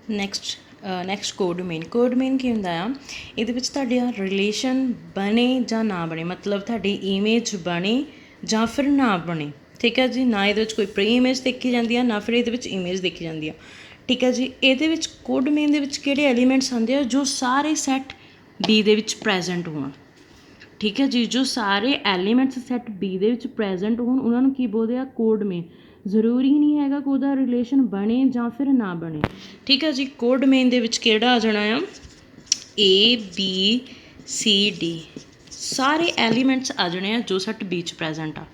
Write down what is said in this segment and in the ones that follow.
Next ਕੋਡਮੇਨ ਕੀ ਹੁੰਦਾ ਆ, ਇਹਦੇ ਵਿੱਚ ਤੁਹਾਡੇ ਰਿਲੇਸ਼ਨ ਬਣੇ ਜਾਂ ਨਾ ਬਣੇ, ਮਤਲਬ ਤੁਹਾਡੀ ਇਮੇਜ ਬਣੇ ਜਾਂ ਫਿਰ ਨਾ ਬਣੇ, ਠੀਕ ਹੈ ਜੀ। ਨਾ ਇਹਦੇ ਵਿੱਚ ਕੋਈ ਪ੍ਰੀ ਇਮੇਜ ਦੇਖੀ ਜਾਂਦੀ ਆ, ਨਾ ਫਿਰ ਇਹਦੇ ਵਿੱਚ ਇਮੇਜ ਦੇਖੀ ਜਾਂਦੀ ਆ, ਠੀਕ ਹੈ ਜੀ। ਇਹਦੇ ਵਿੱਚ ਕੋਡਮੇਨ ਦੇ ਵਿੱਚ ਕਿਹੜੇ ਐਲੀਮੈਂਟਸ ਆਉਂਦੇ ਆ, ਜੋ ਸਾਰੇ ਸੈੱਟ ਬੀ ਦੇ ਵਿੱਚ ਪ੍ਰੈਜੈਂਟ ਹੋਣ, ਠੀਕ ਹੈ ਜੀ। ਜੋ ਸਾਰੇ ਐਲੀਮੈਂਟਸ ਸੈੱਟ ਬੀ ਦੇ ਵਿੱਚ ਪ੍ਰੈਜੈਂਟ ਹੋਣ ਉਹਨਾਂ ਨੂੰ ਕੀ ਬੋਲਦੇ ਆ, ਕੋਡਮੇਨ। ਜ਼ਰੂਰੀ ਨਹੀਂ ਹੈਗਾ ਕਿ ਉਹਦਾ ਰਿਲੇਸ਼ਨ ਬਣੇ ਜਾਂ ਫਿਰ ਨਾ ਬਣੇ, ਠੀਕ ਹੈ ਜੀ। ਕੋਡਮੇਨ ਦੇ ਵਿੱਚ ਕਿਹੜਾ ਆ ਜਾਣਾ ਆ, ABCD ਸਾਰੇ ਐਲੀਮੈਂਟਸ ਆ ਜਾਣੇ ਆ ਜੋ ਸੈੱਟ ਬੀ 'ਚ ਪ੍ਰੈਜੈਂਟ ਆ,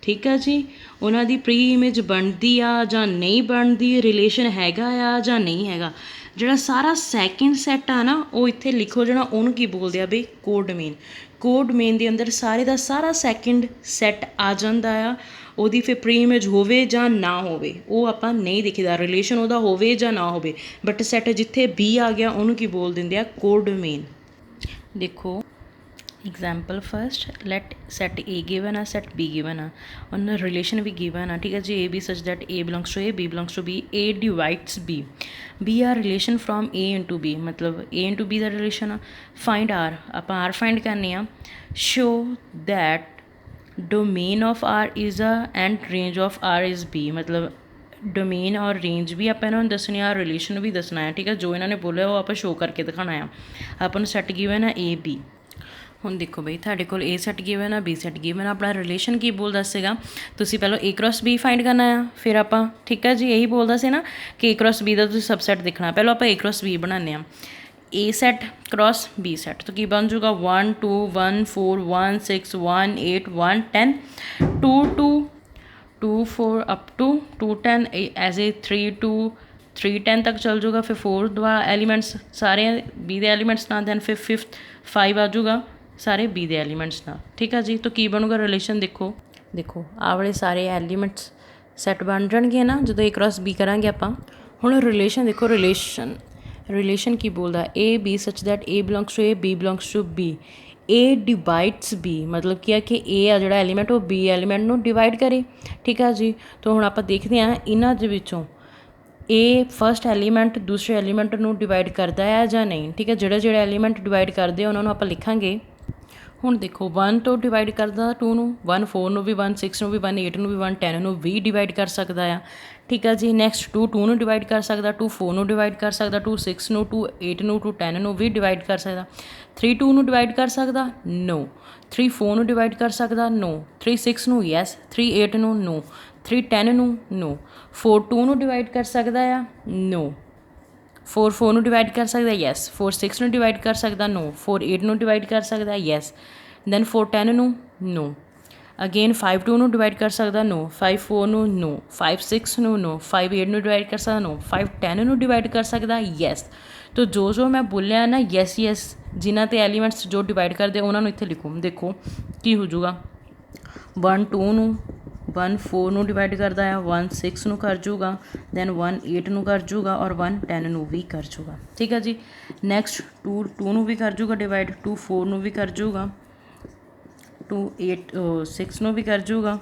ਠੀਕ ਹੈ ਜੀ। ਉਹਨਾਂ ਦੀ ਪ੍ਰੀ ਇਮੇਜ ਬਣਦੀ ਆ ਜਾਂ ਨਹੀਂ ਬਣਦੀ, ਰਿਲੇਸ਼ਨ ਹੈਗਾ ਆ ਜਾਂ ਨਹੀਂ ਹੈਗਾ। ਜਿਹੜਾ ਸਾਰਾ ਸੈਕਿੰਡ ਸੈੱਟ ਆ ਨਾ, ਉਹ ਇੱਥੇ ਲਿਖੋ ਜਿਹੜਾ, ਉਹਨੂੰ ਕੀ ਬੋਲਦੇ ਆ ਬਈ, ਕੋਡਮੇਨ। ਕੋਡਮੇਨ ਦੇ ਅੰਦਰ ਸਾਰੇ ਦਾ ਸਾਰਾ ਸੈਕਿੰਡ ਸੈੱਟ ਆ ਜਾਂਦਾ ਆ। ਉਹਦੀ ਫਿਰ ਪ੍ਰੀ ਇਮੇਜ ਹੋਵੇ ਜਾਂ ਨਾ ਹੋਵੇ ਉਹ ਆਪਾਂ ਨਹੀਂ ਦੇਖੀਦਾ, ਰਿਲੇਸ਼ਨ ਉਹਦਾ ਹੋਵੇ ਜਾਂ ਨਾ ਹੋਵੇ, ਬਟ ਸੈੱਟ ਜਿੱਥੇ ਬੀ ਆ ਗਿਆ ਉਹਨੂੰ ਕੀ ਬੋਲ ਦਿੰਦੇ ਆ, ਕੋਡਮੇਨ। ਦੇਖੋ example first, let set A given आ, सेट बी गिवन आ, उन रिलेशन भी गिवन आ, ठीक है जी। A B such that A belongs to A, B belongs to B, A divides B, be R relation from A into B, मतलब A into B का रिलेशन आ। फाइंड आर, आप आर फाइंड करने आ। Show that domain of R is A and range of R is B, मतलब domain और range भी आप इन्होंने दसनी आ, रिलेशन भी दसना है, ठीक है। जो इन्होंने बोलिया वो आप शो करके दिखाना है। अपन सैट गिवन है ए बी। ਹੁਣ ਦੇਖੋ ਬਈ ਤੁਹਾਡੇ ਕੋਲ A ਸੈੱਟ ਗਿਵਨ ਆ, B ਸੈੱਟ ਗਿਵਨ ਆ, ਆਪਣਾ ਰਿਲੇਸ਼ਨ ਕੀ ਬੋਲਦਾ ਸੀਗਾ, ਤੁਸੀਂ ਪਹਿਲਾਂ A ਕ੍ਰੋਸ B ਫਾਈਂਡ ਕਰਨਾ ਆ, ਫਿਰ ਆਪਾਂ, ਠੀਕ ਹੈ ਜੀ, ਇਹੀ ਬੋਲਦਾ ਸੀ ਨਾ ਕਿ A ਕ੍ਰੋਸ B ਦਾ ਤੁਸੀਂ ਸਬਸੈਟ ਦੇਖਣਾ। ਪਹਿਲਾਂ ਆਪਾਂ A ਕ੍ਰੋਸ B ਬਣਾਉਂਦੇ ਹਾਂ। A set cross B set ਤਾਂ ਕੀ ਬਣ ਜੂਗਾ, 1 2 1 4 1 6 1 8 1 10 2 2 2 4 ਅਪ ਟੂ 2 10 ਐਜ਼ ਏ 3 2 3 10 ਤੱਕ ਚੱਲ ਜੂਗਾ। ਫਿਰ 4 ਦੁਆ ਐਲੀਮੈਂਟਸ ਸਾਰੇ B ਦੇ ਐਲੀਮੈਂਟਸ ਨਾਲ, ਦੈਨ ਫਿਰ 5th 5 ਆ ਜੂਗਾ ਸਾਰੇ ਬੀ ਦੇ ਐਲੀਮੈਂਟਸ ਨਾਲ, ਠੀਕ ਆ ਜੀ। ਤਾਂ ਕੀ ਬਣੂਗਾ ਰਿਲੇਸ਼ਨ, ਦੇਖੋ ਆਹ ਵਾਲੇ ਸਾਰੇ ਐਲੀਮੈਂਟਸ ਸੈੱਟ ਬਣ ਜਾਣਗੇ ਨਾ ਜਦੋਂ A ਕ੍ਰੋਸ B ਕਰਾਂਗੇ ਆਪਾਂ। ਹੁਣ ਰਿਲੇਸ਼ਨ ਦੇਖੋ, ਰਿਲੇਸ਼ਨ ਕੀ ਬੋਲਦਾ, A B such that A belongs to A, B belongs to B, A divides B, ਮਤਲਬ ਕੀ ਆ ਕਿ A ਆ ਜਿਹੜਾ ਐਲੀਮੈਂਟ ਉਹ B ਐਲੀਮੈਂਟ ਨੂੰ ਡਿਵਾਈਡ ਕਰੇ, ਠੀਕ ਆ ਜੀ। ਤਾਂ ਹੁਣ ਆਪਾਂ ਦੇਖਦੇ ਹਾਂ ਇਹਨਾਂ ਦੇ ਵਿੱਚੋਂ A ਫਸਟ ਐਲੀਮੈਂਟ ਦੂਸਰੇ ਐਲੀਮੈਂਟ ਨੂੰ ਡਿਵਾਈਡ ਕਰਦਾ ਹੈ ਜਾਂ ਨਹੀਂ, ਠੀਕ ਹੈ। ਜਿਹੜੇ ਐਲੀਮੈਂਟ ਡਿਵਾਈਡ ਕਰਦੇ ਆ ਉਹਨਾਂ ਨੂੰ ਆਪਾਂ ਲਿਖਾਂਗੇ। ਹੁਣ ਦੇਖੋ 1 ਤੋਂ ਡਿਵਾਈਡ ਕਰਦਾ 2 ਨੂੰ, 1 4 ਨੂੰ ਵੀ, 1 6 ਨੂੰ ਵੀ, 1 8 ਨੂੰ ਵੀ, 1 10 ਨੂੰ ਵੀ ਡਿਵਾਈਡ ਕਰ ਸਕਦਾ ਆ, ਠੀਕ ਆ ਜੀ। ਨੈਕਸਟ 2 ਨੂੰ ਡਿਵਾਈਡ ਕਰ ਸਕਦਾ, 2 4 ਨੂੰ ਡਿਵਾਈਡ ਕਰ ਸਕਦਾ, 2 6 ਨੂੰ, 2 8 ਨੂੰ, 2 10 ਨੂੰ ਵੀ ਡਿਵਾਈਡ ਕਰ ਸਕਦਾ। 3 2 ਨੂੰ ਡਿਵਾਈਡ ਕਰ ਸਕਦਾ, ਨੋ। 3 4 ਨੂੰ ਡਿਵਾਈਡ ਕਰ ਸਕਦਾ, ਨੋ। 3 6 ਨੂੰ ਯੈਸ, 3 8 ਨੂੰ ਨੋ, 3 10 ਨੂੰ ਨੋ। 4 2 ਨੂੰ ਡਿਵਾਈਡ ਕਰ ਸਕਦਾ ਆ, ਨੋ। 4 4 ਨੂੰ ਡਿਵਾਈਡ ਕਰ ਸਕਦਾ, ਯੈਸ। 4 6 ਨੂੰ ਡਿਵਾਈਡ ਕਰ ਸਕਦਾ, ਨੋ। 4 8 ਨੂੰ ਡਿਵਾਈਡ ਕਰ ਸਕਦਾ, ਯੈਸ। ਦੈਨ 4 10 ਨੂੰ ਨੋ। ਅਗੇਨ 5 2 ਨੂੰ ਡਿਵਾਈਡ ਕਰ ਸਕਦਾ, ਨੋ। 5 4 ਨੂੰ ਨੋ। 5 6 ਨੂੰ ਨੋ। 5 8 ਨੂੰ ਡਿਵਾਈਡ ਕਰ ਸਕਦਾ, ਨੋ। 5 10 ਨੂੰ ਡਿਵਾਈਡ ਕਰ ਸਕਦਾ, ਯੈਸ। ਤਾਂ ਜੋ ਮੈਂ ਬੋਲਿਆ ਨਾ, ਯੈਸ ਜਿਨ੍ਹਾਂ 'ਤੇ ਐਲੀਮੈਂਟਸ ਜੋ ਡਿਵਾਈਡ ਕਰਦੇ ਉਹਨਾਂ ਨੂੰ ਇੱਥੇ ਲਿਖੋ। ਦੇਖੋ ਕੀ ਹੋ ਜੂਗਾ, 1 2 ਨੂੰ, 1 4 ਨੂੰ ਡਿਵਾਈਡ ਕਰਦਾ ਆ, 1 6 ਨੂੰ ਕਰ ਜੂਗਾ, ਦੈਨ 1 8 ਨੂੰ ਕਰ ਜੂਗਾ, ਔਰ 1 10 ਨੂੰ ਵੀ ਕਰ ਜੂਗਾ, ਠੀਕ ਹੈ ਜੀ। ਨੈਕਸਟ 2 ਨੂੰ ਵੀ ਕਰ ਜੂਗਾ ਡਿਵਾਈਡ, 2 4 ਨੂੰ ਵੀ ਕਰ ਜੂਗਾ, 2 8 6 ਨੂੰ ਵੀ ਕਰ ਜੂਗਾ,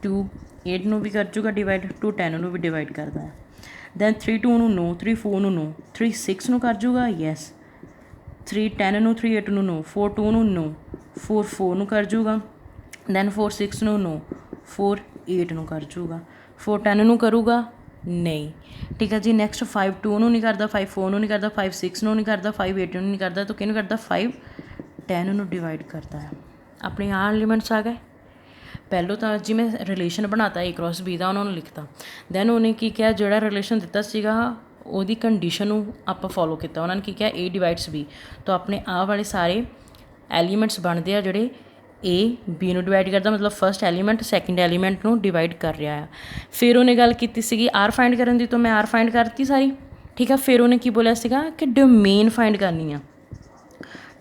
2 8 ਨੂੰ ਵੀ ਕਰ ਜੂਗਾ ਡਿਵਾਈਡ, 2 10 ਨੂੰ ਵੀ ਡਿਵਾਈਡ ਕਰਦਾ ਹੈ। ਦੈਨ 3 2 ਨੂੰ ਨੋ, 3 4 ਨੂੰ ਨੋ, 3 6 ਨੂੰ ਕਰ ਜੂਗਾ, ਯੈਸ। 3 10 ਨੂੰ, 3 8 ਨੂੰ ਨੋ, 4 2 ਨੂੰ ਨੋ, 4 4 ਨੂੰ ਕਰ ਜੂਗਾ, ਦੈਨ 4 6 ਨੂੰ ਨੋ, 4 8 ਨੂੰ ਕਰ ਜੂਗਾ, 4 10 ਨੂੰ ਕਰੂਗਾ ਨਹੀਂ, ਠੀਕ ਹੈ ਜੀ। ਨੈਕਸਟ 5 2 ਨੂੰ ਨਹੀਂ ਕਰਦਾ, 5 4 ਨੂੰ ਨਹੀਂ ਕਰਦਾ, 5 6 ਨੂੰ ਨਹੀਂ ਕਰਦਾ, 5 8 ਨੂੰ ਨਹੀਂ ਕਰਦਾ, ਤਾਂ ਕਿਹਨੂੰ ਕਰਦਾ, 5 10 ਨੂੰ ਡਿਵਾਈਡ ਕਰਦਾ ਹੈ। ਆਪਣੇ ਆਹ ਐਲੀਮੈਂਟਸ ਆ ਗਏ। ਪਹਿਲੋਂ ਤਾਂ ਜਿਵੇਂ ਰਿਲੇਸ਼ਨ ਬਣਾਤਾ A ਕ੍ਰੋਸ B ਦਾ, ਉਹਨਾਂ ਨੂੰ ਲਿਖਤਾ। ਦੈਨ ਉਹਨੇ ਕੀ ਕਿਹਾ, ਜਿਹੜਾ ਰਿਲੇਸ਼ਨ ਦਿੱਤਾ ਸੀਗਾ ਉਹਦੀ ਕੰਡੀਸ਼ਨ ਨੂੰ ਆਪਾਂ ਫੋਲੋ ਕੀਤਾ। ਉਹਨਾਂ ਨੇ ਕੀ ਕਿਹਾ, A ਡਿਵਾਈਡਸ B, ਤਾਂ ਆਪਣੇ ਆਹ ਵਾਲੇ ਸਾਰੇ ਐਲੀਮੈਂਟਸ ਬਣਦੇ ਆ ਜਿਹੜੇ A B ਨੂੰ ਡਿਵਾਈਡ ਕਰਦਾ, ਮਤਲਬ ਫਸਟ ਐਲੀਮੈਂਟ ਸੈਕਿੰਡ ਐਲੀਮੈਂਟ ਨੂੰ ਡਿਵਾਈਡ ਕਰ ਰਿਹਾ ਆ। ਫਿਰ ਉਹਨੇ ਗੱਲ ਕੀਤੀ ਸੀਗੀ R ਫਾਈਂਡ ਕਰਨ ਦੀ, ਤਾਂ ਮੈਂ R ਫਾਈਂਡ ਕਰਤੀ ਸਾਰੀ, ਠੀਕ ਆ। ਫਿਰ ਉਹਨੇ ਕੀ ਬੋਲਿਆ ਸੀਗਾ ਕਿ ਡੋਮੇਨ ਫਾਈਂਡ ਕਰਨੀ ਆ।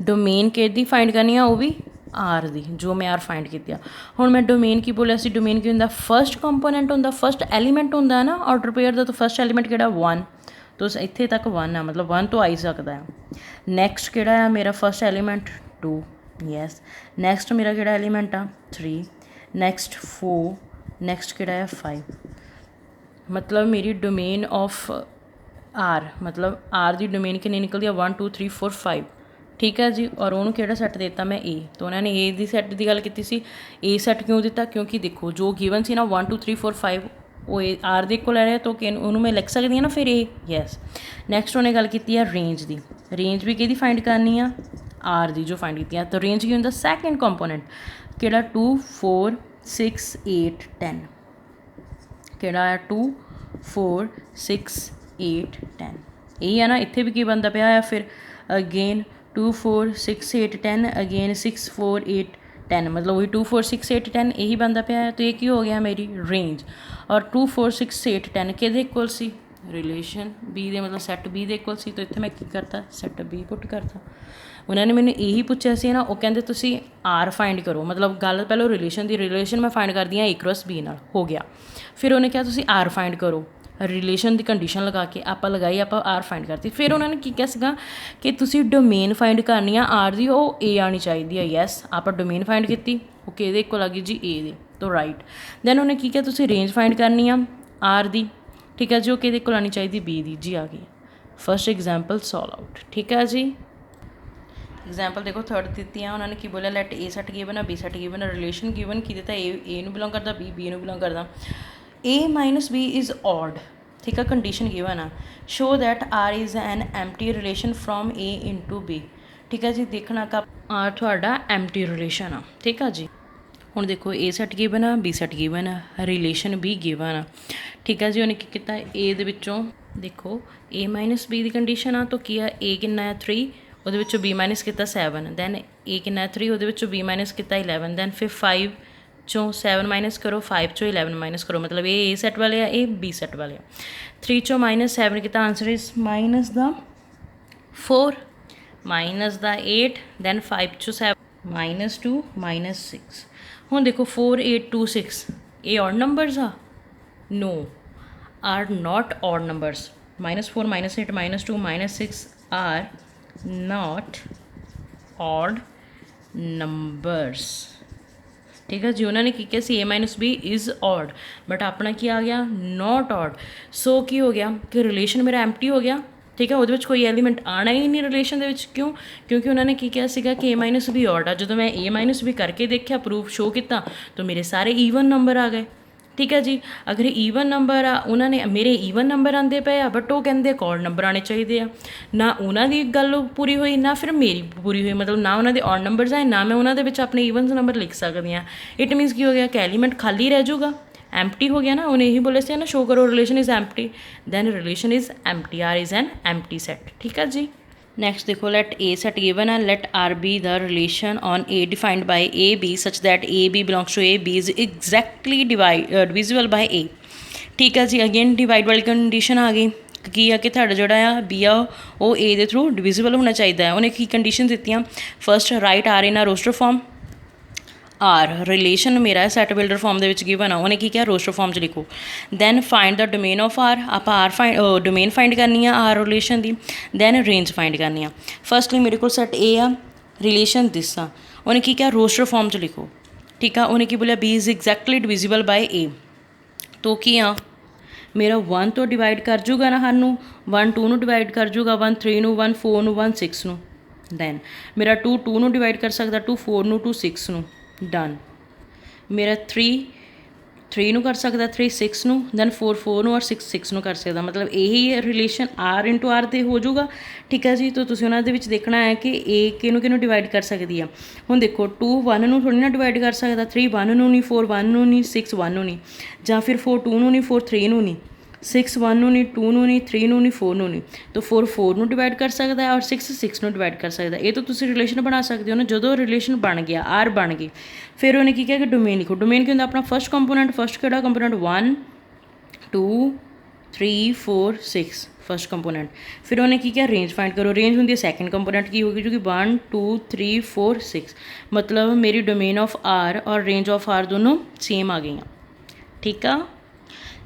ਡੋਮੇਨ ਕਿਹਦੀ ਫਾਈਂਡ ਕਰਨੀ ਆ, ਉਹ ਵੀ R ਦੀ, ਜੋ ਮੈਂ R ਫਾਈਂਡ ਕੀਤੀ ਆ। ਹੁਣ ਮੈਂ ਡੋਮੇਨ ਕੀ ਬੋਲਿਆ ਸੀ, ਡੋਮੇਨ ਕੀ ਹੁੰਦਾ, ਫਸਟ ਕੰਪੋਨੈਂਟ ਹੁੰਦਾ, ਫਸਟ ਐਲੀਮੈਂਟ ਹੁੰਦਾ ਹੈ ਨਾ ਆਰਡਰ ਪੇਅਰ ਦਾ। ਤਾਂ ਫਸਟ ਐਲੀਮੈਂਟ ਕਿਹੜਾ, 1, ਤਾਂ ਇੱਥੇ ਤੱਕ 1 ਆ, ਮਤਲਬ 1 ਤੋਂ ਆ ਹੀ ਸਕਦਾ ਆ। ਨੈਕਸਟ ਕਿਹੜਾ ਆ ਮੇਰਾ ਫਸਟ ਐਲੀਮੈਂਟ, 2, ਯੈਸ। ਨੈਕਸਟ ਮੇਰਾ ਕਿਹੜਾ ਐਲੀਮੈਂਟ ਆ, 3, ਨੈਕਸਟ 4, ਨੈਕਸਟ ਕਿਹੜਾ ਆ, 5। ਮਤਲਬ ਮੇਰੀ ਡੋਮੇਨ ਆਫ आर मतलब आर की डोमेन कितनी निकलती है 1 2 3 4 5 ठीक है जी। और उन्होंने किहड़ा सैट देता मैं ए, तो उन्होंने ए की सैट की गल की सी। ए सैट क्यों दिता क्योंकि देखो जो गिवन सी ना 1 2 3 4 5 वो ए आर दे कोल है, तो उन्होंने मैं लिख सकती हाँ ना फिर ए यस। नैक्सट उन्हें गल की है रेंज की। रेंज भी कि फाइंड करनी आ आर की जो फाइंड की, तो रेंज की होंदा सैकेंड कंपोनेंट किहड़ा 2 4 6 8 10 किहड़ा 2 4 6 8 10 यही है ना। इत्थे भी की बनता पाया है फिर अगेन 2 4 6 8 10 अगेन 6 4 8 10 मतलब वही 2 4 6 8 10 यही बनता पाया है। तो ये की हो गया मेरी रेंज। और 2 4 6 8 10 कि इक्वल सी रिलेशन बी दे मतलब सैट बी दे इक्वल सी। तो इत्थे मैं की करता सैट बी पुट करता। उन्होंने मैंने यही पूछा सी ना, वो कहते तुसी आर फाइंड करो मतलब गल पहले रिलेशन की रिलेशन मैं फाइंड करती हाँ ए क्रॉस बी नाल हो गया। फिर उन्हें कहा तुसी आर फाइंड करो रिलेशन की कंडीशन लगा के आप लगाई आप आर फाइंड करती। फिर उन्होंने की क्या सीगा कि तुसी डोमेन फाइंड करनी है आर की, वो ए आनी चाहिए है यस। आप डोमेन फाइंड की वो कि इक्वल आ गई जी ए दी, तो राइट। दैन उन्हें की क्या तुसी रेंज फाइंड करनी है आर की ठीक है जी, वो कि इक्वल आनी चाहिए बी दी जी आ गई। फर्स्ट एग्जाम्पल सॉल्व आउट ठीक है जी। एग्जाम्पल देखो थर्ड दी है उन्होंने की बोलिया लैट ए सैट गिवन है बी सैट गिवन है रिलेशन गिवन की दिता ए नू बिलोंग करता बी नू बिलोंग करता A minus B is odd ठीक है। कंडीशन गिवन है show that R is an empty relation from A into B ठीक है जी। देखना का आर थोड़ा एम्प्टी रिलेशन आ ठीक है जी। हुण देखो ए सैट गिवन आ बी सैट गिवन आ रिलेशन भी गिवन आ ठीक है जी। उन्हें की किया ए दे विचों देखो ए माइनस बी की कंडीशन आ तो की आ ए कितना है 3 ਉਹਦੇ ਵਿੱਚੋਂ बी माइनस किया 7 दैन ए कितना 3 ਉਹਦੇ ਵਿੱਚੋਂ बी माइनस किया 11 दैन फिर 5 चों 7 माइनस करो 5 चों 11 माइनस करो मतलब ये ए सैट वाले आ ये बी सैट वाले आ। 3 चों माइनस 7 किया answer is minus the 4 minus the 8 then 5 चों 7 माइनस 2 माइनस 6। हुण देखो 4 8 2 6 ये ऑड नंबर्स आ no are not odd numbers. Minus 4 minus 8 minus 2 minus 6 are not odd numbers ठीक है जी। उन्होंने की किया see A minus B is odd but अपना की आ गया नॉट ऑड। सो की हो गया कि रिलेशन मेरा एम्प्टी हो गया ठीक है। वो कोई एलीमेंट आना ही नहीं रिलेशन के क्यों क्योंकि उन्होंने की किया सीगा कि ए माइनस बी ऑड आ। जो मैं ए माइनस बी करके देखा प्रूफ शो किया तो मेरे सारे ईवन नंबर आ गए ठीक है जी। अगर ईवन नंबर आ उन्होंने मेरे ईवन नंबर आते पे आ बट वो कहते ऑड नंबर आने चाहिए आ ना उन्होंने गल पूरी हुई ना फिर मेरी पूरी हुई मतलब ना उन्होंने ऑड नंबर्स आए ना मैं उन्होंने अपने ईवन नंबर लिख सकती हाँ। इट मीनस की हो गया कि एलीमेंट खाली रह जाऊगा एम्प्टी हो गया ना। उन्हें यही बोले से ना शो करो relation is empty then relation is empty R is an empty set ठीक है जी। नेक्स्ट देखो लेट ए सैट गिवन है let R be the relation on A defined by A B such that A B belongs to A B is exactly divisible by A ठीक है जी। Again divide वाली condition आ गई की है कि तुहाडा जोड़ा आ बी आ वो ए दे थ्रू डिविजिबल होना चाहिए। उन्हें की कंडीशन दी first write R in a roster form R relation मेरा सैट बिल्डर फॉर्म के गिवन आ उन्हें की क्या रोस्टर फॉर्म च लिखो। Then find the domain of R आप आर फाइंड डोमेन फाइंड करनी है आर रिलेशन की दैन रेंज फाइंड करनी है। फर्स्टली मेरे को सैट ए आ रिलेशन दिस आ उन्हें की क्या रोस्टर फॉर्म च लिखो ठीक है। उन्हें की बोलिया B is exactly divisible by A तो की आ मेरा 1 तो डिवाइड कर जूगा ना सानू 1 2 डिवाइड कर जूगा 1 3 नू 1 4 नू 1 6 नू दैन मेरा 2 2 नू डिवाइड कर सकता 2 4 नू 2 6 नू डन। मेरा 3 3 नू कर सकता 3 6 नू दैन 4 4 नू और 6 6 नू कर सकता मतलब यही रिलेशन आर इंटू आर तो हो जाऊगा ठीक है जी। तो तुसीं उन्हां दे विच देखना है कि ए किनू डिवाइड कर सकती है। हुण देखो 2 1 नू थोड़ी ना डिवाइड कर सकता 3 1 नू नहीं 4 1 नू नहीं 6 1 नू नहीं जां फिर 4 2 नू नहीं 4 3 नू नहीं 6 1 नू नहीं 2 नू नहीं 3 नू नहीं 4 नू नहीं तो 4 4 नू डिवाइड कर सकता है और 6 6 नू डिवाइड कर सकता है। ये तो तुसीं रिलेशन बना सकते हो ना। जो रिलेशन बन गया आर बन गई फिर उन्हें की किया कि डोमेन लिखो। डोमेन क्या होंदा अपना फर्स्ट कंपोनेंट फर्स्ट किहड़ा कंपोनेंट 1 2 3 4 6 फर्स्ट कंपोनेंट। फिर उन्हें की किया रेंज फाइंड करो। रेंज होंगी सैकेंड कंपोनेंट की होगी जो कि 1 2 3 4 6 मतलब मेरी डोमेन ऑफ आर और रेंज ऑफ आर दोनों सेम आ गई ठीक है।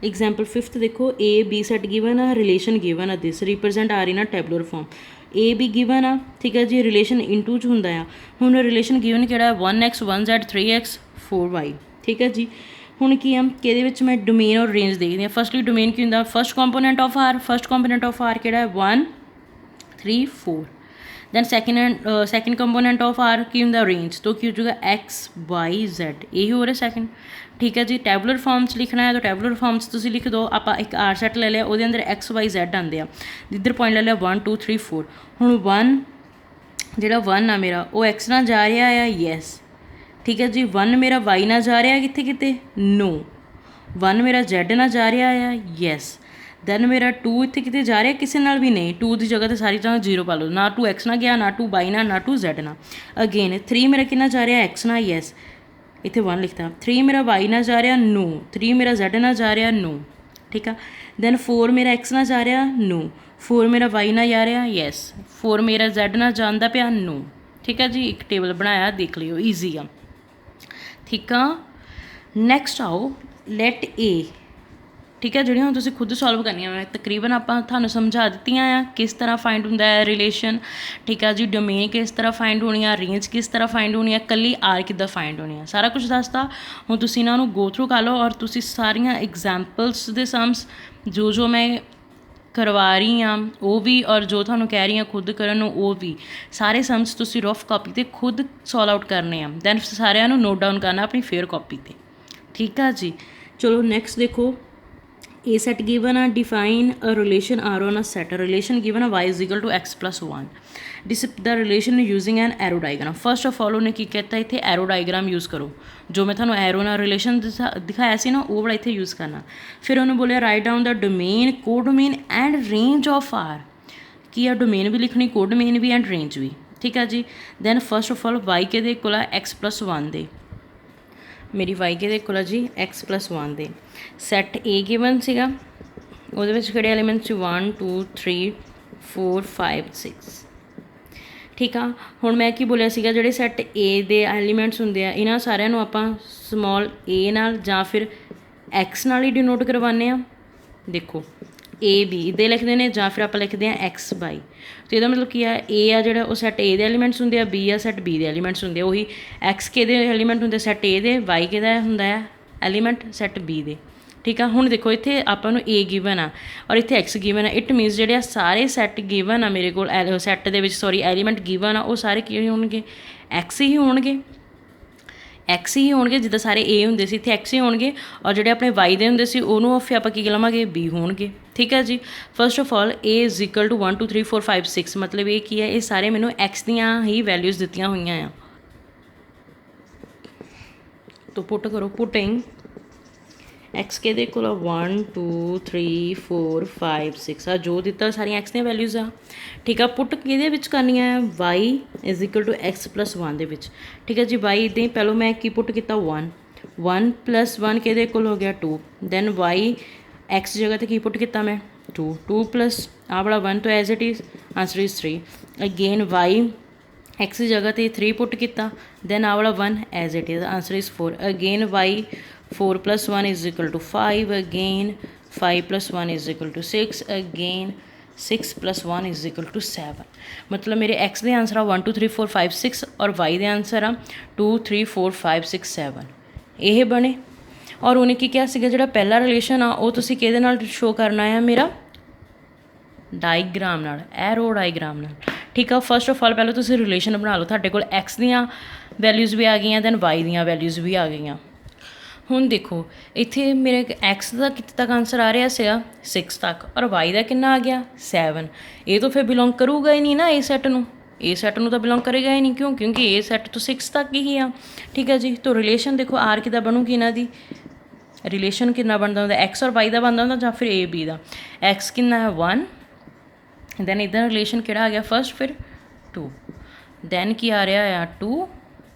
एग्जाम्पल फिफ्थ देखो ए बी सैट गिवन आ रिलेशन गिवन आ this represent R in a tabular form A B given आ ठीक है जी। रिलेशन इंटू च होंदा आ हुण relation given किहड़ा 1x 1z 3x 4y ठीक है जी। ਹੁਣ ਕੀ ਆ ਕਿ ਇਹਦੇ ਵਿੱਚ ਮੈਂ ਡੋਮੇਨ ਔਰ ਰੇਂਜ ਦੇਖਦੀ ਹਾਂ। ਫਸਟਲੀ ਡੋਮੇਨ ਕੀ ਹੁੰਦਾ, first component of R, first component of R ਕਿਹੜਾ ਹੈ 1 3 4। Then second component of R ਕੀ ਹੁੰਦਾ ਰੇਂਜ, ਤੋਂ ਕੀ ਹੋ ਜਾਊਗਾ ਐਕਸ ਵਾਈ ਜ਼ੈਡ, ਇਹੀ ਹੋ ਰਿਹਾ ਸੈਕਿੰਡ। ਠੀਕ ਹੈ ਜੀ, ਟੈਬੂਲਰ ਫਾਰਮ 'ਚ ਲਿਖਣਾ ਹੈ ਤਾਂ ਟੈਬੂਲਰ ਫਾਰਮ 'ਚ ਤੁਸੀਂ ਲਿਖ ਦਿਓ। ਆਪਾਂ ਇੱਕ ਆਰ ਸੈਟ ਲੈ ਲਿਆ, ਉਹਦੇ ਅੰਦਰ ਐਕਸ ਵਾਈ ਜ਼ੈਡ ਆਉਂਦੇ ਆ, ਜਿੱਧਰ ਪੁਆਇੰਟ ਲੈ ਲਿਆ 1 2 3 4। ਹੁਣ 1 ਜਿਹੜਾ 1 ਆ ਮੇਰਾ ਉਹ ਐਕਸ ਨਾਲ ਜਾ ਰਿਹਾ ਆ, ਯੈਸ। ਠੀਕ ਹੈ ਜੀ, 1 ਮੇਰਾ ਵਾਈ ਨਾਲ ਜਾ ਰਿਹਾ ਕਿੱਥੇ ਕਿਤੇ, ਨੋ। 1 ਮੇਰਾ ਜ਼ੈਡ ਨਾਲ ਜਾ ਰਿਹਾ ਆ, ਯੈਸ। ਦੈਨ ਮੇਰਾ 2 ਇੱਥੇ ਕਿਤੇ ਜਾ ਰਿਹਾ, ਕਿਸੇ ਨਾਲ ਵੀ ਨਹੀਂ। 2 ਦੀ ਜਗ੍ਹਾ 'ਤੇ ਸਾਰੀ ਜਗ੍ਹਾ 0 ਪਾ ਲਓ, ਨਾ 2 ਐਕਸ ਨਾਲ ਗਿਆ, ਨਾ 2 ਵਾਈ ਨਾਲ, ਨਾ 2 ਜ਼ੈਡ ਨਾਲ। ਅਗੇਨ 3 ਮੇਰਾ ਕਿੰਨਾ ਜਾ ਰਿਹਾ ਐਕਸ ਨਾਲ, ਯੈਸ, ਇੱਥੇ 1 ਲਿਖਤਾ। 3 ਮੇਰਾ ਵਾਈ ਨਾਲ ਜਾ ਰਿਹਾ, ਨੋ। 3 ਮੇਰਾ ਜ਼ੈਡ ਨਾਲ ਜਾ ਰਿਹਾ, ਨੋ। ਠੀਕ ਆ। ਦੈਨ 4 ਮੇਰਾ ਐਕਸ ਨਾਲ ਜਾ ਰਿਹਾ, ਨੋ। 4 ਮੇਰਾ ਵਾਈ ਨਾਲ ਜਾ ਰਿਹਾ, ਯੈਸ। 4 ਮੇਰਾ ਜ਼ੈਡ ਨਾਲ ਜਾਂਦਾ ਪਿਆ, ਨੋ। ਠੀਕ ਆ ਜੀ, ਇੱਕ ਟੇਬਲ ਬਣਾਇਆ, ਦੇਖ ਲਿਓ, ਈਜ਼ੀ ਆ। ਠੀਕ ਆ। ਨੈਕਸਟ ਆਓ ਲੈਟ ਏ। ਠੀਕ ਹੈ, ਜਿਹੜੀਆਂ ਹੁਣ ਤੁਸੀਂ ਖੁਦ ਸੋਲਵ ਕਰਨੀਆਂ ਵਾ, ਤਕਰੀਬਨ ਆਪਾਂ ਤੁਹਾਨੂੰ ਸਮਝਾ ਦਿੱਤੀਆਂ ਆ ਕਿਸ ਤਰ੍ਹਾਂ ਫਾਈਂਡ ਹੁੰਦਾ ਹੈ ਰਿਲੇਸ਼ਨ। ਠੀਕ ਆ ਜੀ, ਡੋਮੇਨ ਕਿਸ ਤਰ੍ਹਾਂ ਫਾਈਂਡ ਹੋਣੀ ਆ, ਰੇਂਜ ਕਿਸ ਤਰ੍ਹਾਂ ਫਾਈਂਡ ਹੋਣੀ ਆ, ਇਕੱਲੀ ਆਰ ਕਿੱਦਾਂ ਫਾਈਂਡ ਹੋਣੀ ਆ, ਸਾਰਾ ਕੁਝ ਦੱਸਤਾ। ਹੁਣ ਤੁਸੀਂ ਇਹਨਾਂ ਨੂੰ ਗੋ ਥਰੂ ਕਰ ਲਓ ਔਰ ਤੁਸੀਂ ਸਾਰੀਆਂ ਐਗਜ਼ਾਮਪਲਸ ਦੇ ਸਮਸ ਜੋ ਮੈਂ ਕਰਵਾ ਰਹੀ ਹਾਂ ਉਹ ਵੀ, ਔਰ ਜੋ ਤੁਹਾਨੂੰ ਕਹਿ ਰਹੀ ਹਾਂ ਖੁਦ ਕਰਨ ਨੂੰ ਉਹ ਵੀ, ਸਾਰੇ ਸਮਸ ਤੁਸੀਂ ਰਫ ਕਾਪੀ 'ਤੇ ਖੁਦ ਸੋਲਵ ਆਊਟ ਕਰਨੇ ਆ। ਦੈਨ ਸਾਰਿਆਂ ਨੂੰ ਨੋਟ ਡਾਊਨ ਕਰਨਾ ਆਪਣੀ ਫੇਅਰ ਕਾਪੀ 'ਤੇ। ਠੀਕ ਆ ਜੀ, ਚਲੋ ਨੈਕਸਟ ਦੇਖੋ। A set given a define a relation R on a set. A relation given a y is equal to x plus 1. Describe the relation using an arrow diagram. First of all ਉਹਨੇ ਕੀ ਕਹਿਤਾ ਇੱਥੇ arrow diagram use ਕਰੋ। ਜੋ ਮੈਂ ਤੁਹਾਨੂੰ arrow ਨਾਲ relation ਦਿਖਾਇਆ ਸੀ ਨਾ ਉਹ ਵਾਲਾ ਇੱਥੇ use ਕਰਨਾ। ਫਿਰ ਉਹਨੂੰ ਬੋਲਿਆ write down the domain, codomain and range of R. ਕੀ ਆ ਡੋਮੇਨ ਵੀ ਲਿਖਣੀ, ਕੋਡੋਮੇਨ ਵੀ ਐਂਡ ਰੇਂਜ ਵੀ। ਠੀਕ ਆ ਜੀ। Then first of all y ਕਿਹਦੇ ਕੋਲ ਆ, x plus 1 ਦੇ। ਮੇਰੀ ਵਾਈ ਕਿਹਦੇ ਕੋਲ ਆ ਜੀ, ਐਕਸ ਪਲਸ 1 ਦੇ। ਸੈੱਟ ਏ ਗਿਵਨ ਸੀਗਾ, ਉਹਦੇ ਵਿੱਚ ਕਿਹੜੇ ਐਲੀਮੈਂਟ ਸੀ 1 2 3 4 5 6। ਠੀਕ ਆ। ਹੁਣ ਮੈਂ ਕੀ ਬੋਲਿਆ ਸੀਗਾ, ਜਿਹੜੇ ਸੈੱਟ ਏ ਦੇ ਐਲੀਮੈਂਟਸ ਹੁੰਦੇ ਆ ਇਹਨਾਂ ਸਾਰਿਆਂ ਨੂੰ ਆਪਾਂ ਸਮੋਲ ਏ ਨਾਲ ਜਾਂ ਫਿਰ ਐਕਸ ਨਾਲ ਹੀ ਡਿਨੋਟ ਕਰਵਾਉਂਦੇ ਹਾਂ। ਦੇਖੋ ਏ ਬੀ ਦੇ ਲਿਖਦੇ ਨੇ ਜਾਂ ਫਿਰ ਆਪਾਂ ਲਿਖਦੇ ਹਾਂ ਐਕਸ ਬਾਈ। ਅਤੇ ਇਹਦਾ ਮਤਲਬ ਕੀ ਆ, ਏ ਆ ਜਿਹੜਾ ਉਹ ਸੈੱਟ ਏ ਦੇ ਐਲੀਮੈਂਟਸ ਹੁੰਦੇ ਆ, ਬੀ ਆ ਸੈੱਟ ਬੀ ਦੇ ਐਲੀਮੈਂਟਸ ਹੁੰਦੇ ਆ। ਉਹੀ ਐਕਸ ਕਿਹਦੇ ਐਲੀਮੈਂਟ ਹੁੰਦੇ ਸੈੱਟ ਏ ਦੇ, ਵਾਈ ਕਿਹਦਾ ਹੁੰਦਾ ਆ ਐਲੀਮੈਂਟ ਸੈੱਟ ਬੀ ਦੇ। ਠੀਕ ਆ। ਹੁਣ ਦੇਖੋ ਇੱਥੇ ਆਪਾਂ ਨੂੰ ਏ ਗਿਵਨ ਆ ਔਰ ਇੱਥੇ ਐਕਸ ਗਿਵਨ ਆ। ਇਟ ਮੀਨਸ ਜਿਹੜੇ ਆ ਸਾਰੇ ਸੈੱਟ ਗਿਵਨ ਆ ਮੇਰੇ ਕੋਲ, ਸੈੱਟ ਦੇ ਵਿੱਚ ਸੋਰੀ ਐਲੀਮੈਂਟ ਗਿਵਨ ਆ ਉਹ ਸਾਰੇ ਕੀ ਹੋਣਗੇ, ਐਕਸ ਹੀ ਹੋਣਗੇ। ਐਕਸ ਹੀ ਹੋਣਗੇ, ਜਿੱਦਾਂ ਸਾਰੇ ਏ ਹੁੰਦੇ ਸੀ ਇੱਥੇ ਐਕਸ ਹੀ ਹੋਣਗੇ। ਔਰ ਜਿਹੜੇ ਆਪਣੇ ਵਾਈ ਦੇ ਹੁੰਦੇ ਸੀ ਉਹਨੂੰ ਫਿਰ ਆਪਾਂ ਕੀ ਲਵਾਂਗੇ, ਬੀ ਹੋਣਗੇ। ਠੀਕ ਹੈ ਜੀ। First of all A is equal to 1 2 3 4 5 6। ਮਤਲਬ ਇਹ ਕੀ ਹੈ, ਇਹ ਸਾਰੇ ਮੈਨੂੰ ਐਕਸ ਦੀਆਂ ਹੀ ਵੈਲਿਊਜ਼ ਦਿੱਤੀਆਂ ਹੋਈਆਂ ਆ। ਤੋ ਪੁੱਟ ਕਰੋ, ਪੁਟਿੰਗ ਐਕਸ ਕਿਹਦੇ ਕੋਲ 1 2 3 4 5 6 ਆ, ਜੋ ਦਿੱਤਾ ਸਾਰੀਆਂ ਐਕਸ ਦੀਆਂ ਵੈਲਿਊਜ਼ ਆ। ਠੀਕ ਆ। ਪੁੱਟ ਕਿਹਦੇ ਵਿੱਚ ਕਰਨੀ ਹੈ, y is equal to x plus 1 ਦੇ ਵਿੱਚ। ਠੀਕ ਹੈ ਜੀ। ਵਾਈ ਇੱਦਾਂ ਹੀ ਪਹਿਲਾਂ ਮੈਂ ਕੀ ਪੁੱਟ ਕੀਤਾ 1 1 ਪਲਸ 1 ਕਿਹਦੇ ਕੋਲ ਹੋ ਗਿਆ 2। ਦੈਨ ਵਾਈ ਐਕਸ ਜਗ੍ਹਾ 'ਤੇ ਕੀ ਪੁੱਟ ਕੀਤਾ ਮੈਂ 2 2 ਪਲਸ ਆਹ ਵਾਲਾ 1 ਤੋਂ as it is answer is 3। Again y x ਦੀ ਜਗ੍ਹਾ 'ਤੇ 3 ਪੁੱਟ ਕੀਤਾ, ਦੈਨ ਆਹ ਵਾਲਾ 1 as it is answer is 4। Again y 4 plus 1 is equal to 5. Again 5 plus 1 is equal to 6. Again 6 plus 1 is equal to 7. मतलब मेरे x ਦੇ answer आ 1 2 3 4 5 6 और y ਦੇ आंसर आ 2 3 4 5 6 7 ਇਹ ਬਣੇ। ਔਰ ਉਹਨੇ ਕੀ ਕਿਹਾ ਸੀਗਾ, ਜਿਹੜਾ ਪਹਿਲਾ ਰਿਲੇਸ਼ਨ ਆ ਉਹ ਤੁਸੀਂ ਕਿਹਦੇ ਨਾਲ ਸ਼ੋ ਕਰਨਾ ਆ, ਮੇਰਾ ਡਾਇਗਰਾਮ ਨਾਲ, ਐਰੋ ਡਾਇਗਰਾਮ ਨਾਲ। ਠੀਕ ਆ। ਫਸਟ ਆਫ ਆਲ ਪਹਿਲਾਂ ਤੁਸੀਂ ਰਿਲੇਸ਼ਨ ਬਣਾ ਲਓ। ਤੁਹਾਡੇ ਕੋਲ ਐਕਸ ਦੀਆਂ ਵੈਲਿਊਜ਼ ਵੀ ਆ ਗਈਆਂ, ਦੈਨ ਵਾਈ ਦੀਆਂ ਵੈਲਿਊਜ਼ ਵੀ ਆ ਗਈਆਂ। ਹੁਣ ਦੇਖੋ ਇੱਥੇ ਮੇਰੇ ਐਕਸ ਦਾ ਕਿੱਥੇ ਤੱਕ ਆਂਸਰ ਆ ਰਿਹਾ ਸੀਗਾ 6 ਤੱਕ, ਔਰ ਵਾਈ ਦਾ ਕਿੰਨਾ ਆ ਗਿਆ 7। ਇਹ ਤਾਂ ਫਿਰ ਬਿਲੋਂਗ ਕਰੂਗਾ ਹੀ ਨਹੀਂ ਨਾ ਏ ਸੈੱਟ ਨੂੰ, ਏ ਸੈੱਟ ਨੂੰ ਤਾਂ ਬਿਲੋਂਗ ਕਰੇਗਾ ਹੀ ਨਹੀਂ। ਕਿਉਂ? ਕਿਉਂਕਿ ਏ ਸੈੱਟ ਤੋਂ 6 ਤੱਕ ਹੀ ਆ। ਠੀਕ ਹੈ ਜੀ। ਤਾਂ ਰਿਲੇਸ਼ਨ ਦੇਖੋ ਆਰ ਕਿੱਦਾਂ ਬਣੂਗੀ, ਇਹਨਾਂ ਦੀ ਰਿਲੇਸ਼ਨ ਕਿੰਨਾ ਬਣਦਾ ਹੁੰਦਾ, ਐਕਸ ਔਰ ਵਾਈ ਦਾ ਬਣਦਾ ਹੁੰਦਾ ਜਾਂ ਫਿਰ ਏ ਬੀ ਦਾ। ਐਕਸ ਕਿੰਨਾ ਹੈ 1, ਦੈਨ ਇੱਧਰ ਰਿਲੇਸ਼ਨ ਕਿਹੜਾ ਆ ਗਿਆ ਫਸਟ, ਫਿਰ 2, ਦੈਨ ਕੀ ਆ ਰਿਹਾ ਆ 2,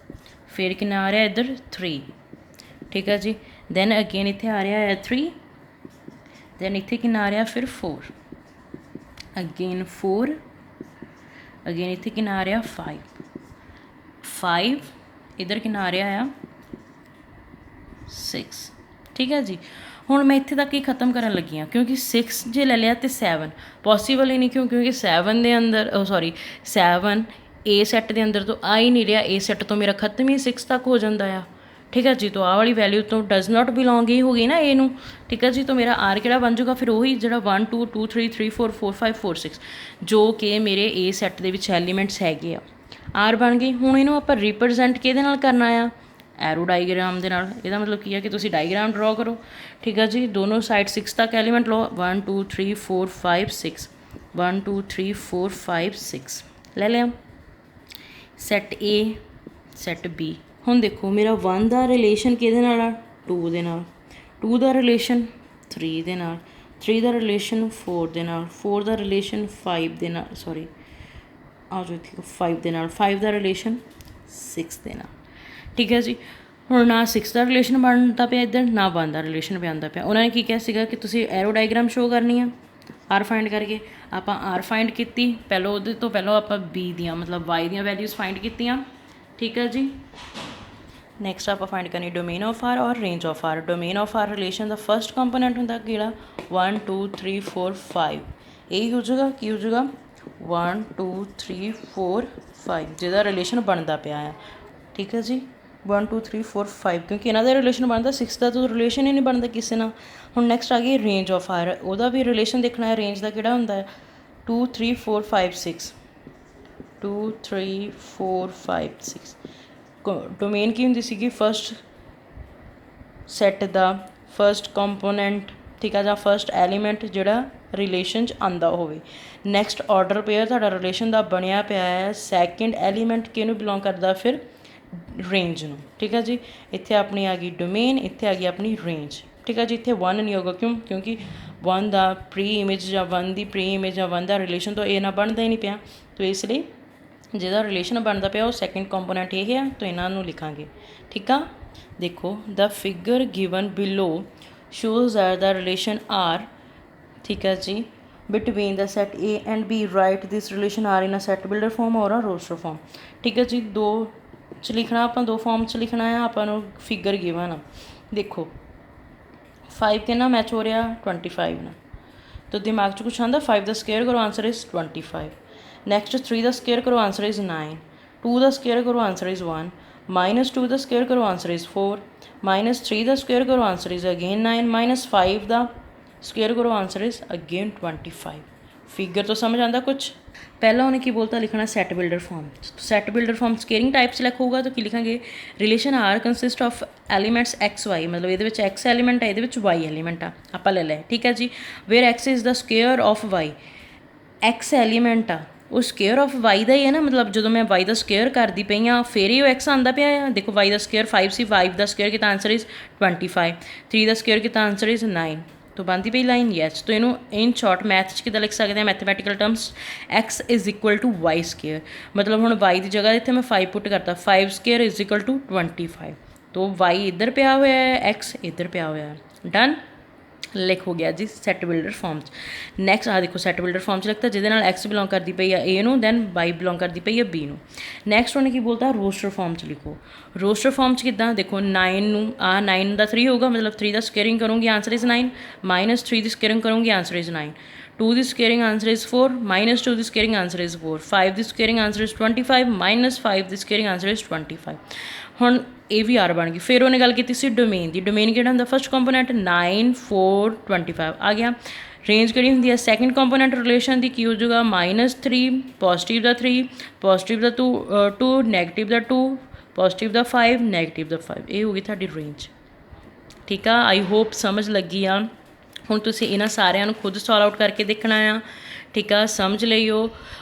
ਫਿਰ ਕਿੰਨਾ ਆ ਰਿਹਾ ਇੱਧਰ 3। ਠੀਕ ਹੈ ਜੀ। ਦੈਨ ਅਗੇਨ ਇੱਥੇ ਆ ਰਿਹਾ ਹੈ 3, ਦੈਨ ਇੱਥੇ ਕਿੰਨਾ ਆ ਰਿਹਾ ਫਿਰ 4, ਅਗੇਨ 4, ਅਗੇਨ ਇੱਥੇ ਕਿੰਨਾ ਆ ਰਿਹਾ 5, ਇੱਧਰ ਕਿੰਨਾ ਆ ਰਿਹਾ ਆ 6। ਠੀਕ ਹੈ ਜੀ। ਹੁਣ ਮੈਂ ਇੱਥੇ ਤੱਕ ਹੀ ਖ਼ਤਮ ਕਰਨ ਲੱਗੀ ਹਾਂ, ਕਿਉਂਕਿ 6 ਜੇ ਲੈ ਲਿਆ ਤਾਂ 7 ਪੋਸੀਬਲ ਹੀ ਨਹੀਂ। ਕਿਉਂਕਿ 7 ਦੇ ਅੰਦਰ 7 ਏ ਸੈੱਟ ਦੇ ਅੰਦਰ ਤੋਂ ਆ ਹੀ ਨਹੀਂ ਰਿਹਾ, ਏ ਸੈੱਟ ਤੋਂ ਮੇਰਾ ਖਤਮ ਹੀ 6 ਤੱਕ ਹੋ ਜਾਂਦਾ ਆ। ठीक है जी। तो आह वाली वैल्यू तो डज नॉट बिलोंग ही हो गई ना ए नू, ठीक है जी। तो मेरा आर किहड़ा बन जूगा फिर वही जिहड़ा 1 2 2 3 3 4 4 5 4 6 जो कि मेरे ए सैट दे विच एलीमेंट्स हैगे आ। आर बन गई। हुण इहनूं आपां रिप्रजेंट किहदे नाल करना आ, एरो डायग्राम दे नाल। इहदा मतलब की है कि तुसीं डायग्राम ड्रॉ करो, ठीक है जी। दोनों साइड 6 तक एलीमेंट लो, 1 2 3 4 5 6 1 2 3 4 5 6 ले लिया। सैट ए सैट बी। ਹੁਣ ਦੇਖੋ ਮੇਰਾ 1 ਦਾ ਰਿਲੇਸ਼ਨ ਕਿਹਦੇ ਨਾਲ ਆ, 2 ਦੇ ਨਾਲ, 2 ਦਾ ਰਿਲੇਸ਼ਨ 3 ਦੇ ਨਾਲ, 3 ਦਾ ਰਿਲੇਸ਼ਨ 4 ਦੇ ਨਾਲ, 4 ਦਾ ਰਿਲੇਸ਼ਨ 5 ਦੇ ਨਾਲ, ਸੌਰੀ ਆ ਜੋ ਇੱਥੇ 5 ਦੇ ਨਾਲ, 5 ਦਾ ਰਿਲੇਸ਼ਨ 6 ਦੇ ਨਾਲ, ਠੀਕ ਹੈ ਜੀ। ਹੁਣ ਨਾ 6 ਦਾ ਰਿਲੇਸ਼ਨ ਬਣਦਾ ਪਿਆ ਇੱਧਰ, ਨਾ 1 ਦਾ ਰਿਲੇਸ਼ਨ ਬਣਦਾ ਪਿਆ। ਉਹਨਾਂ ਨੇ ਕੀ ਕਿਹਾ ਸੀਗਾ ਕਿ ਤੁਸੀਂ ਐਰੋ ਡਾਇਗਰਾਮ ਸ਼ੋ ਕਰਨੀ ਆ ਆਰ ਫਾਈਂਡ ਕਰਕੇ। ਆਪਾਂ ਆਰ ਫਾਈਂਡ ਕੀਤੀ, ਪਹਿਲਾਂ ਉਹਦੇ ਤੋਂ ਪਹਿਲਾਂ ਆਪਾਂ ਬੀ ਦੀਆਂ ਮਤਲਬ ਵਾਈ ਦੀਆਂ ਵੈਲਿਊਜ਼ ਫਾਈਂਡ ਕੀਤੀਆਂ, ਠੀਕ ਹੈ ਜੀ। ਨੈਕਸਟ ਆਪਾਂ ਫਾਈਂਡ ਕਰਨੀ ਡੋਮੇਨ ਆਫ ਆਰ ਔਰ range of R. Domain of R relation the first component ਹੁੰਦਾ ਕਿਹੜਾ, 1 2 3 4 5। ਇਹ ਹੋ ਜਾਊਗਾ ਕੀ ਹੋ ਜਾਊਗਾ 1 2 3 4 5 ਜਿਹਦਾ ਰਿਲੇਸ਼ਨ ਬਣਦਾ ਪਿਆ ਆ, ਠੀਕ ਹੈ ਜੀ। 1 2 3 4 5 ਕਿਉਂਕਿ ਇਹਨਾਂ ਦਾ ਰਿਲੇਸ਼ਨ ਬਣਦਾ, 6 ਦਾ ਤਾਂ ਰਿਲੇਸ਼ਨ ਹੀ ਨਹੀਂ ਬਣਦਾ ਕਿਸੇ ਨਾਲ। ਹੁਣ ਨੈਕਸਟ ਆ ਗਈ ਰੇਂਜ ਆਫ ਆਰ, ਉਹਦਾ ਵੀ ਰਿਲੇਸ਼ਨ ਦੇਖਣਾ ਹੈ। ਰੇਂਜ ਦਾ ਕਿਹੜਾ ਹੁੰਦਾ ਹੈ 2 3 4 5 6 2 3 4 5 6। ਡੋਮੇਨ ਕੀ ਹੁੰਦੀ ਸੀਗੀ, ਫਸਟ ਸੈੱਟ ਦਾ ਫਸਟ ਕੰਪੋਨੈਂਟ, ਠੀਕ ਆ, ਜਾਂ ਫਸਟ ਐਲੀਮੈਂਟ ਜਿਹੜਾ ਰਿਲੇਸ਼ਨ 'ਚ ਆਉਂਦਾ ਹੋਵੇ। ਨੈਕਸਟ ਆਰਡਰ ਪੇਅਰ ਤੁਹਾਡਾ ਰਿਲੇਸ਼ਨ ਦਾ ਬਣਿਆ ਪਿਆ ਹੈ, ਸੈਕਿੰਡ ਐਲੀਮੈਂਟ ਕਿਹਨੂੰ ਬਿਲੋਂਗ ਕਰਦਾ ਫਿਰ ਰੇਂਜ ਨੂੰ, ਠੀਕ ਹੈ ਜੀ। ਇੱਥੇ ਆਪਣੀ ਆ ਗਈ ਡੋਮੇਨ, ਇੱਥੇ ਆ ਗਈ ਆਪਣੀ ਰੇਂਜ, ਠੀਕ ਹੈ ਜੀ। ਇੱਥੇ 1 ਨਹੀਂ ਹੋਗਾ ਕਿਉਂਕਿ 1 ਦਾ ਪ੍ਰੀ ਇਮੇਜ ਜਾਂ 1 ਦੀ ਪ੍ਰੀ ਇਮੇਜ ਜਾਂ 1 ਦਾ ਰਿਲੇਸ਼ਨ ਤਾਂ ਇਹ ਨਾਲ ਬਣਦਾ ਹੀ ਨਹੀਂ ਪਿਆ, ਤਾਂ ਇਸ ਲਈ ਜਿਹਦਾ ਰਿਲੇਸ਼ਨ ਬਣਦਾ ਪਿਆ ਉਹ ਸੈਕਿੰਡ ਕੰਪੋਨੈਂਟ ਇਹ ਆ, ਤਾਂ ਇਹਨਾਂ ਨੂੰ ਲਿਖਾਂਗੇ, ਠੀਕ ਆ। ਦੇਖੋ the figure given below shows R ਦਾ ਰਿਲੇਸ਼ਨ ਆਰ, ਠੀਕ ਹੈ ਜੀ, between the set A and B. Write this relation R in a set builder form or a roster farm, ਠੀਕ ਹੈ ਜੀ। 2 'ਚ ਲਿਖਣਾ ਆਪਾਂ, 2 ਫਾਰਮ 'ਚ ਲਿਖਣਾ ਆ ਆਪਾਂ ਨੂੰ। ਫਿਗਰ ਗਿਵਨ ਆ, ਦੇਖੋ 5 ਕਿੰਨਾ ਮੈਚ ਹੋ ਰਿਹਾ 25 ਨਾਲ, ਤਾਂ ਦਿਮਾਗ 'ਚ ਕੁਛ ਆਉਂਦਾ 5 ਦਾ ਸਕੇਅਰ ਕਰੋ ਆਂਸਰ ਇਜ਼ 25। ਨੈਕਸਟ 3 ਦਾ ਸਕੇਅਰ ਕਰੋ ਆਂਸਰ ਇਜ਼ 9, 2 ਦਾ ਸਕੇਅਰ ਕਰੋ ਆਂਸਰ ਇਜ਼ 1, -2 ਦਾ ਸਕੇਅਰ ਕਰੋ ਆਂਸਰ ਇਜ਼ 4, -3 ਦਾ ਸਕੇਅਰ ਕਰੋ ਆਂਸਰ ਇਜ਼ ਅਗੇਨ 9, -5 ਦਾ ਸਕੇਅਰ ਕਰੋ ਆਂਸਰ ਇਜ਼ ਅਗੇਨ 25। ਫਿਗਰ ਤੋਂ ਸਮਝ ਆਉਂਦਾ ਕੁਛ। ਪਹਿਲਾਂ ਉਹਨੇ ਕੀ ਬੋਲਤਾ ਲਿਖਣਾ set builder form. Set builder form squaring type 'ਚ ਲਿਖੂਗਾ ਤਾਂ ਕੀ ਲਿਖਾਂਗੇ relation R consist of elements x y, ਮਤਲਬ ਇਹਦੇ ਵਿੱਚ ਐਕਸ ਐਲੀਮੈਂਟ ਹੈ, ਇਹਦੇ ਵਿੱਚ ਵਾਈ ਐਲੀਮੈਂਟ ਆ, ਆਪਾਂ ਲੈ ਲਿਆ, ਠੀਕ ਹੈ ਜੀ। Where x is the square of y, x element ਆ ਉਹ ਸਕੇਅਰ ਆਫ ਵਾਈ ਦਾ ਹੀ ਹੈ ਨਾ, ਮਤਲਬ ਜਦੋਂ ਮੈਂ ਵਾਈ ਦਾ ਸਕੇਅਰ ਕਰਦੀ ਪਈ ਹਾਂ ਫਿਰ ਹੀ ਉਹ ਐਕਸ ਆਉਂਦਾ ਪਿਆ ਆ। ਦੇਖੋ ਵਾਈ ਦਾ ਸਕੇਅਰ 5 ਸੀ, 5 ਦਾ ਸਕੇਅਰ ਕੀਤਾ ਆਂਸਰ ਇਜ਼ 25, 3 ਦਾ ਸਕੇਅਰ ਕੀਤਾ ਆਂਸਰ ਇਜ਼ 9, तो बनती पई लाइन यस। तो इनू इन शॉर्ट मैथ कि लिख सकते हैं mathematical terms x is equal to y square, मतलब हुण वाई की जगह इत्थे मैं 5 पुट करता, 5 स्केयर इज इक्वल टू 25, तो वाई इधर पिया हुआ है, एक्स इधर पिया हुआ है। डन, लिख हो गया जी सैट बिल्डर फॉर्म। नैक्सट आ देखो सैट बिल्डर फॉर्म लिखता जिहदे नाल एक्स बिलोंग करती पई है ए नूं, दैन वाई बिलोंग करती पई है बी नूं। नैक्सट उन्हें की बोलता रोस्टर फॉर्म लिखो। रोस्टर फॉर्म किद्दां देखो 9 नूं आ 9 का 3 होगा, मतलब 3 का स्केयरिंग करूँगी आंसर इज़ 9, -3 की स्केयरिंग करूँगी आंसर इज़ 9, 2 की स्केयरिंग आंसर इज़ 4, -2 की स्केयरिंग आंसर इज़ 4, 5 की स्केयरिंग आंसर इज़ 25, -5 की स्केयरिंग आंसर इज़ 25। हुण ये भी आर बन गई। फिर उन्हें गल की डोमेन की, डोमेन किहड़ा हुंदा फर्स्ट कंपोनेंट 9 4 25 आ गया। रेंज किहड़ी हुंदी है सैकेंड कंपोनेंट रिलेशन की की हो जाएगा -3 पॉजिटिव का 3 पॉजिटिव का 2 नैगेटिव का 2 पॉजिटिव का 5 नैगेटिव का 5, ये होगी तुहाडी रेंज। ठीक है, आई होप समझ लगी आ। हुण तुसीं इन्हां सारिਆਂ ਨੂੰ खुद सॉल्व आउट करके देखना आ, ठीक है, समझ लियो।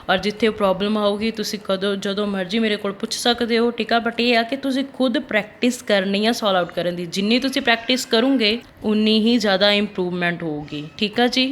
और जिथे प्रॉब्लम आऊगी तुसीं कदों जदों मर्जी मेरे को पुछ सकते हो, ठीक है। बट ये आ कि तुसीं खुद प्रैक्टिस करनी है सॉल्व आउट करन दी, जिन्नी तुसीं प्रैक्टिस करोगे उन्नी ही ज़्यादा इंप्रूवमेंट होगी, ठीक है जी।